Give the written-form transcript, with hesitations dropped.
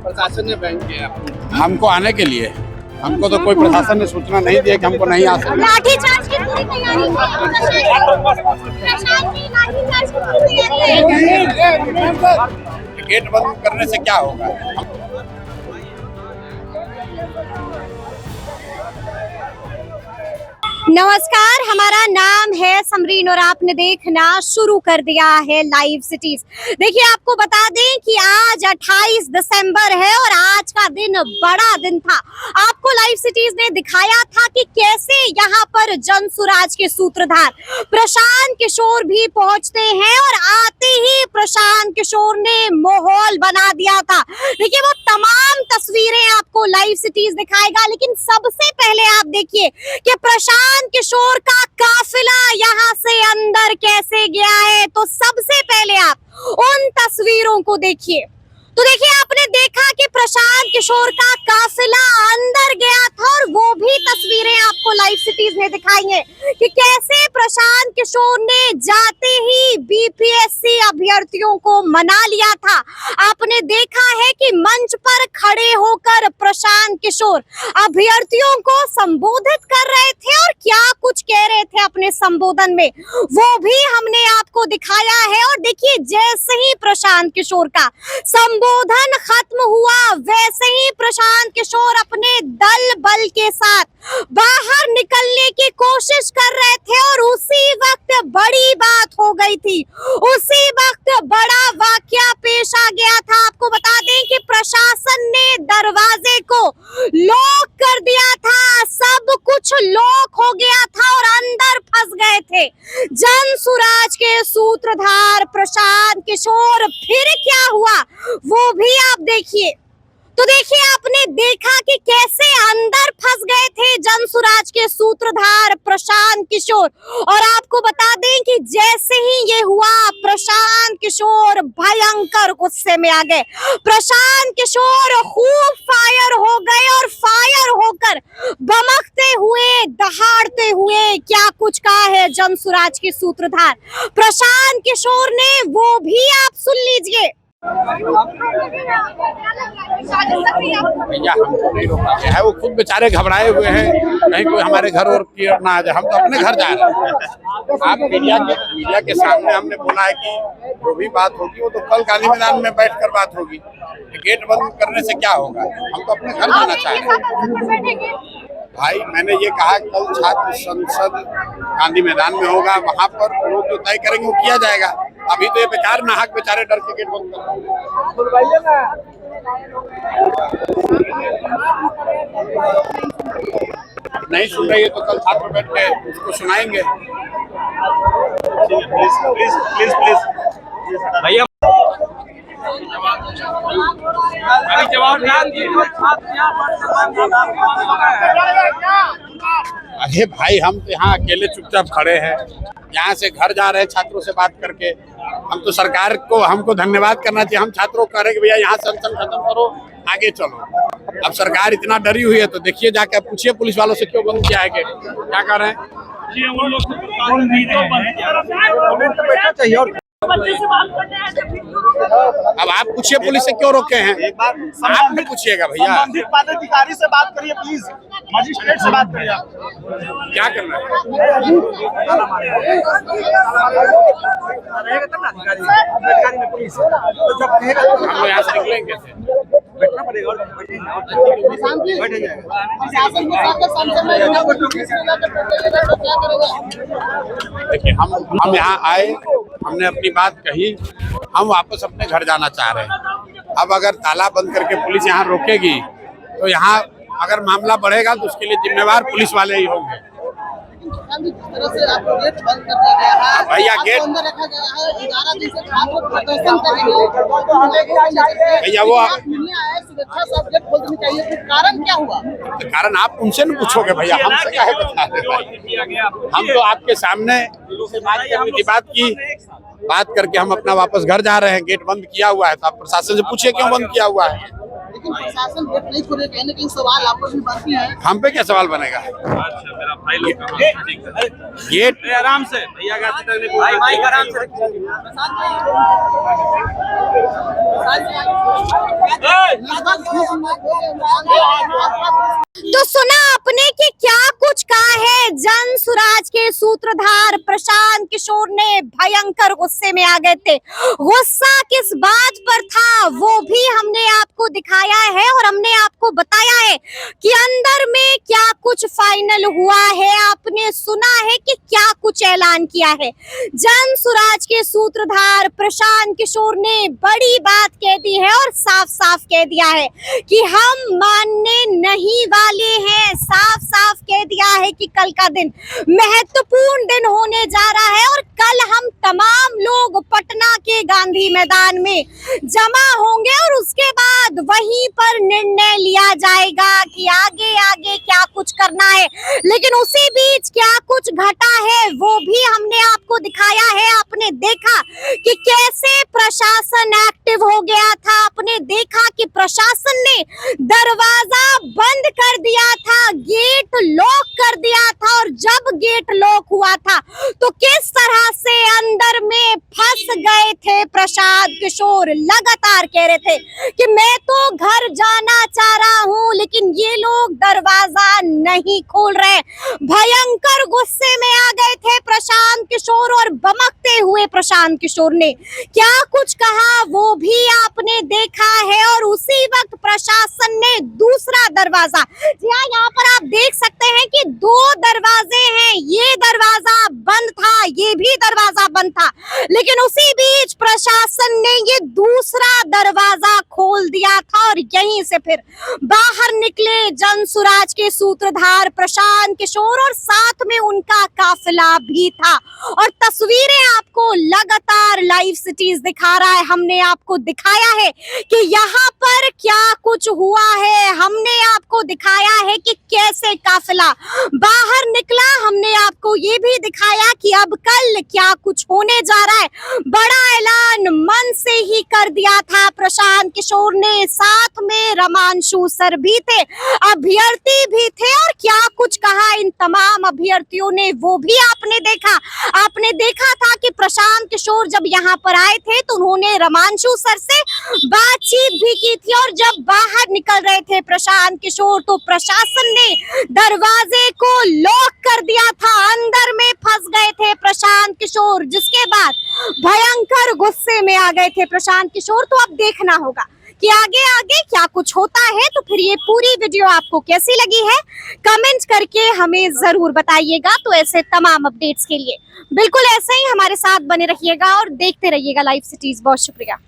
प्रशासन ने बैन किया हमको आने के लिए। हमको तो कोई प्रशासन ने सूचना नहीं दिया कि हमको नहीं आ सकते। लाठीचार्ज की पूरी तैयारी गेट बंद करने से क्या होगा? नमस्कार, हमारा नाम है समरीन और आपने देखना शुरू कर दिया है लाइव सिटीज। देखिए, आपको बता दें कि आज 28 दिसंबर है और आज का दिन बड़ा दिन था। आपको लाइव सिटीज ने दिखाया था कि कैसे यहाँ पर जन सुराज के सूत्रधार प्रशांत किशोर भी पहुंचते हैं और आते ही प्रशांत किशोर ने माहौल बना दिया था। देखिए, वो तमाम तस्वीरें आपको लाइव सिटीज दिखाएगा, लेकिन सबसे पहले आप देखिए कि प्रशांत किशोर का काफिला यहाँ से अंदर कैसे गया है। तो सबसे पहले आप उन तस्वीरों को देखिए। तो देखिए, आपने देखा कि प्रशांत किशोर का काफिला अंदर गया था और वो भी तस्वीरें आपको लाइव सिटीज ने दिखाई है कि कैसे प्रशांत किशोर ने जाते ही बीपीएससी अभ्यर्थियों को मना लिया था। आपने देखा है कि मंच पर खड़े होकर प्रशांत किशोर अभ्यर्थियों को संबोधित कर रहे थे और क्या कुछ कह रहे थे अपने संबोधन में, वो भी हमने आपको दिखाया है। और देखिए, जैसे ही प्रशांत किशोर का संबोधन खत्म हुआ, वैसे ही प्रशांत किशोर अपने दल बल के साथ बाहर निकलने की कोशिश कर रहे थे और उसी वक्त बड़ी बात हो गई थी। उसी वक्त बड़ा वाकया पेश आ गया था। आपको बता दें कि प्रशासन ने दरवाजे को लॉक कर दिया था, सब कुछ लॉक हो गया था और अंदर फंस गए थे जन सुराज के सूत्रधार प्रशांत किशोर। फिर क्या हुआ वो भी आप देखिए। तो देखिए, आपने देखा कि कैसे अंदर फंस गए थे जन सुराज के सूत्रधार प्रशांत किशोर। और आपको बता दें कि जैसे ही ये हुआ, प्रशांत किशोर भयंकर गुस्से में आ गए। प्रशांत किशोर खूब फायर हो गए और फायर होकर बमकते हुए, दहाड़ते हुए क्या कुछ कहा है जन सुराज के सूत्रधार प्रशांत किशोर ने, वो भी आप सुन लीजिए। भैया, हमको नहीं रोका गया है। वो खुद बेचारे घबराए हुए हैं, कहीं कोई हमारे घर और की ना आ जाए। हम तो अपने घर जा रहे हैं। आप मीडिया के सामने हमने बोला है कि जो भी बात होगी वो तो कल गांधी मैदान में बैठकर बात होगी। गेट बंद करने से क्या होगा? हम तो अपने घर जाना चाह रहे हैं। भाई, मैंने ये कहा कल छात्र संसद गांधी मैदान में होगा, वहाँ पर लोग जो तय करेंगे वो किया जाएगा। अभी तो ये बेकार नाहक बेचारे डर के गेट बंद कर नहीं सुन रही है तो कल छात्र बैठ के उसको सुनाएंगे। प्लीज भैया, अभी जवाब अरे भाई, हम तो यहाँ अकेले चुपचाप खड़े हैं। यहाँ से घर जा रहे हैं छात्रों से बात करके। हम तो सरकार को हमको धन्यवाद करना चाहिए। हम छात्रों को कह रहे हैं कि भैया यहाँ सनसन खत्म करो, आगे चलो। अब सरकार इतना डरी हुई है तो देखिए, जाके पूछिए पुलिस वालों से क्यों बंद किया है गेट, क्या कर रहे हैं। अब आप पूछिए पुलिस से क्यों रोके हैं, आप भी पूछिएगा भैया। संबंधित पदाधिकारी से बात करिए प्लीज, मजिस्ट्रेट से बात करिए। क्या करना है? हम लोग यहाँ से निकलेंगे कैसे? देखिए, हम यहाँ आए, हमने अपनी बात कही, हम वापस अपने घर जाना चाह रहे हैं। अब अगर ताला बंद करके पुलिस यहाँ रोकेगी तो यहाँ अगर मामला बढ़ेगा तो उसके लिए जिम्मेवार पुलिस वाले ही होंगे। जिस तरह से आपको गेट बंद कर दिया गया है, भैया आपको गेट अंदर रखा गया है, 11 दिन से छात्र प्रदर्शन कर रहे हैं। भैया वो आप मिलने आए, सुरक्षा से आप गेट खोल देनी चाहिए, तो कारण क्या हुआ? तो कारण आप उनसे नहीं पूछोगे भैया, हमसे क्या है बता रहे भाई। हम तो आपके सामने से बात करने की बात करके हम अपना वापस घर जा रहे हैं। गेट बंद किया हुआ है, तो आप प्रशासन से पूछिए क्यों बंद किया हुआ है। लेकिन प्रशासन गेट नहीं खोले, कहीं न कहीं सवाल आप पर भी बनती है। हम पे क्या सवाल बनेगा? अच्छा मेरा भाई लोग गेट आराम से भैया का भाई आराम से तो सुना आपने कि क्या कुछ कहा है जन सुराज के सूत्रधार प्रशांत किशोर ने। भयंकर गुस्से में आ गए थे। गुस्सा किस बात पर था वो भी हमने आपको दिखाया है और हमने आपको बताया है कि अंदर में क्या कुछ फाइनल हुआ है। आपने सुना है कि क्या कुछ ऐलान किया है। जन सुराज के सूत्रधार प्रशांत किशोर ने बड़ी बात कह दी है और साफ साफ कह दिया है कि हम मानने नहीं वाले हैं। साफ साफ कह दिया है कि कल का दिन महत्वपूर्ण दिन होने जा रहा है और कल हम तमाम लोग पटना के गांधी मैदान में जमा होंगे और उसके बाद वहीं पर निर्णय लिया जाएगा कि आगे आगे क्या कुछ करना है। लेकिन उसी बीच क्या कुछ घटा है वो भी हमने आपको दिखाया है। आपने देखा कि कैसे प्रशासन एक्टिव हो गया था। आपने देखा कि प्रशासन ने दरवाजा बंद कर दिया था, गेट लॉक कर दिया था और जब गेट लॉक हुआ था तो किस तरह से अंदर में फंस गए थे प्रशांत किशोर। लगातार कह रहे थे कि मैं तो घर जाना चाह रहा हूं लेकिन ये लोग दरवाजा नहीं खोल रहे। भयंकर गुस्से में आ गए थे प्रशांत किशोर और बमकते हुए प्रशांत किशोर ने क्या कुछ कहा वो भी आपने देखा है। और उसी वक्त प्रशासन ने दूसरा दरवाजा, जी हाँ यहाँ पर आप देख सकते हैं कि दो दरवाजे हैं। ये दरवाजा बंद था, ये भी दरवाजा बंद था, लेकिन उसी बीच प्रशासन ने ये दूसरा दरवाजा खोल दिया था और यहीं से फिर बाहर निकले जन सुराज के सूत्रधार प्रशांत किशोर और साथ में उनका काफिला भी था। और तस्वीरें आपको लगातार लाइव सिटीज दिखा रहा है। हमने आपको दिखाया है कि यहाँ पर क्या कुछ हुआ है। हमने आपको दिखाया है कि कैसे काफिला बाहर निकला। हमने आपको ये भी दिखाया कि अब कल क्या कुछ होने जा रहा है। बड़ा ऐलान मन से ही कर दिया था प्रशांत किशोर ने। साथ में रमांशु सर भी थे, अभ्यर्थी भी थे और क्या कुछ कहा इन तमाम अभ्यर्थियों ने वो भी आपने देखा। आपने देखा था कि प्रशांत किशोर जब यहाँ पर आए थे तो उन्होंने रमांशु सर से बातचीत भी की थी और जब बाहर निकल रहे थे प्रशांत किशोर तो प्रशासन ने दरवाजे को लॉक कर दिया था। अंदर में फंस गए थे प्रशांत किशोर, जिसके बाद भयंकर गुस्से में आ गए थे प्रशांत किशोर। तो अब देखना होगा कि आगे आगे क्या कुछ होता है। तो फिर ये पूरी वीडियो आपको कैसी लगी है कमेंट करके हमें जरूर बताइएगा। तो ऐसे तमाम अपडेट्स के लिए बिल्कुल ऐसे ही हमारे साथ बने रहिएगा और देखते रहिएगा लाइव सिटीज। बहुत शुक्रिया।